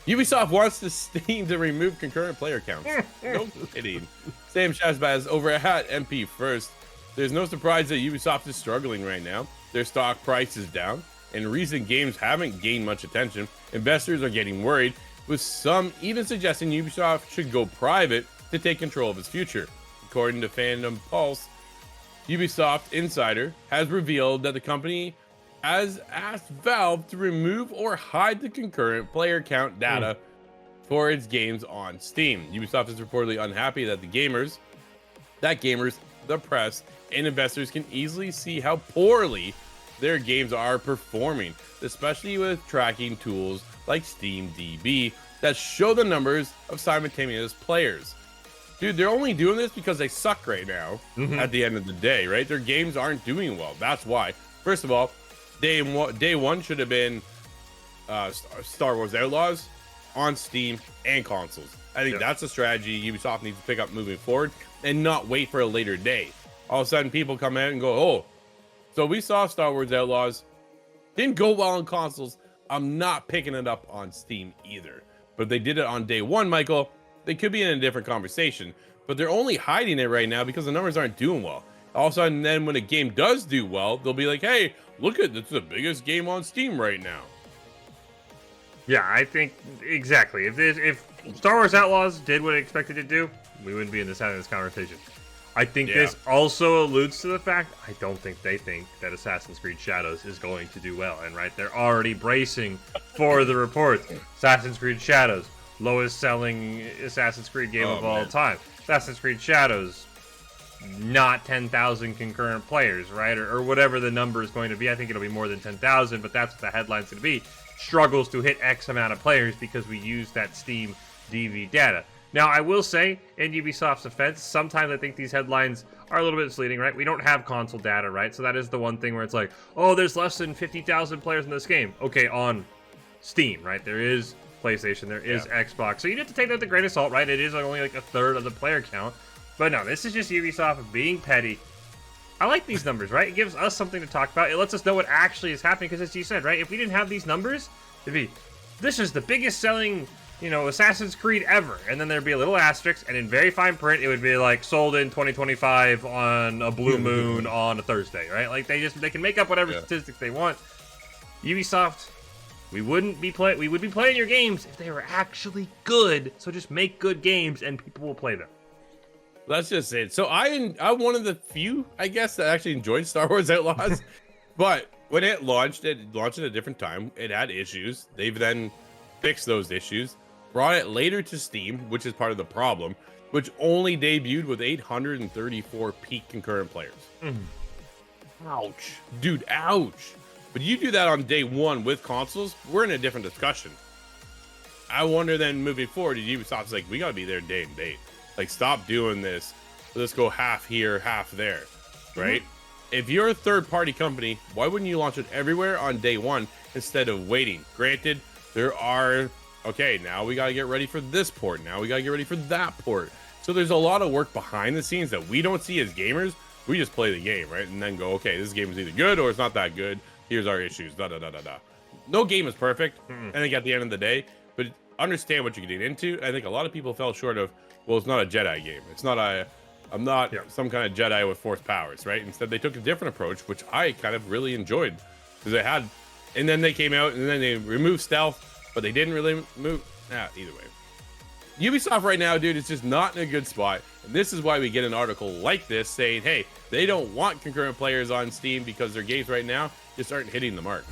Ubisoft wants the Steam to remove concurrent player counts. No kidding. Sam Shazbaz over at MP First. There's no surprise that Ubisoft is struggling right now. Their stock price is down, and recent games haven't gained much attention. Investors are getting worried, with some even suggesting Ubisoft should go private to take control of its future. According to Fandom Pulse, Ubisoft Insider has revealed that the company has asked Valve to remove or hide the concurrent player count data for its games on Steam. Ubisoft is reportedly unhappy that gamers, the press, and investors can easily see how poorly their games are performing, especially with tracking tools like SteamDB that show the numbers of simultaneous players. Dude, they're only doing this because they suck right now at the end of the day, right? Their games aren't doing well. That's why. First of all, day one should have been Star Wars Outlaws on Steam and consoles. I think that's a strategy Ubisoft needs to pick up moving forward and not wait for a later day. All of a sudden, people come out and go, oh, so we saw Star Wars Outlaws. Didn't go well on consoles. I'm not picking it up on Steam either. But if they did it on day one, Michael, they could be in a different conversation. But they're only hiding it right now because the numbers aren't doing well. All of a sudden, then when a game does do well, they'll be like, hey, look at this, the biggest game on Steam right now. Yeah, I think exactly. If Star Wars Outlaws did what it expected to do, we wouldn't be in having this conversation. I think this also alludes to the fact I don't think they think that Assassin's Creed Shadows is going to do well. And right, they're already bracing for the reports. Assassin's Creed Shadows, lowest selling Assassin's Creed game of all time. Assassin's Creed Shadows, not 10,000 concurrent players, right? Or whatever the number is going to be. I think it'll be more than 10,000, but that's what the headline's going to be. Struggles to hit X amount of players because we use that Steam DB data. Now, I will say, in Ubisoft's defense, sometimes I think these headlines are a little bit misleading, right? We don't have console data, right? So that is the one thing where it's like, oh, there's less than 50,000 players in this game. Okay, on Steam, right? There is PlayStation, there is Xbox. So you have to take that with a grain of salt, right? It is only like a third of the player count. But no, this is just Ubisoft being petty. I like these numbers, right? It gives us something to talk about. It lets us know what actually is happening, because as you said, right? If we didn't have these numbers, it'd be, this is the biggest selling, Assassin's Creed ever. And then there'd be a little asterisk, and in very fine print, it would be like, sold in 2025 on a blue moon on a Thursday, right? Like, they can make up whatever statistics they want. Ubisoft, we would be playing your games if they were actually good. So just make good games, and people will play them. That's just it. So I'm one of the few, I guess, that actually enjoyed Star Wars Outlaws. But when it launched at a different time. It had issues. They've then fixed those issues, brought it later to Steam, which is part of the problem, which only debuted with 834 peak concurrent players. Ouch. Dude, ouch. But you do that on day one with consoles, we're in a different discussion. I wonder then moving forward, Ubisoft's like, we gotta be there day and date. Like, stop doing this. Let's go half here, half there, right? If you're a third-party company, why wouldn't you launch it everywhere on day one instead of waiting? Granted, there are, okay, now we got to get ready for this port. Now we got to get ready for that port. So there's a lot of work behind the scenes that we don't see as gamers. We just play the game, right? And then go, okay, this game is either good or it's not that good. Here's our issues, da-da-da-da-da. No game is perfect, I think, at the end of the day, but understand what you're getting into. I think a lot of people fell short of, well, it's not a Jedi game. It's not I'm not some kind of Jedi with force powers, right? Instead, they took a different approach, which I kind of really enjoyed, because they had, and then they came out and then they removed stealth, but they didn't really move. Either way, Ubisoft right now, dude, is just not in a good spot. And this is why we get an article like this saying, hey, they don't want concurrent players on Steam because their games right now just aren't hitting the mark.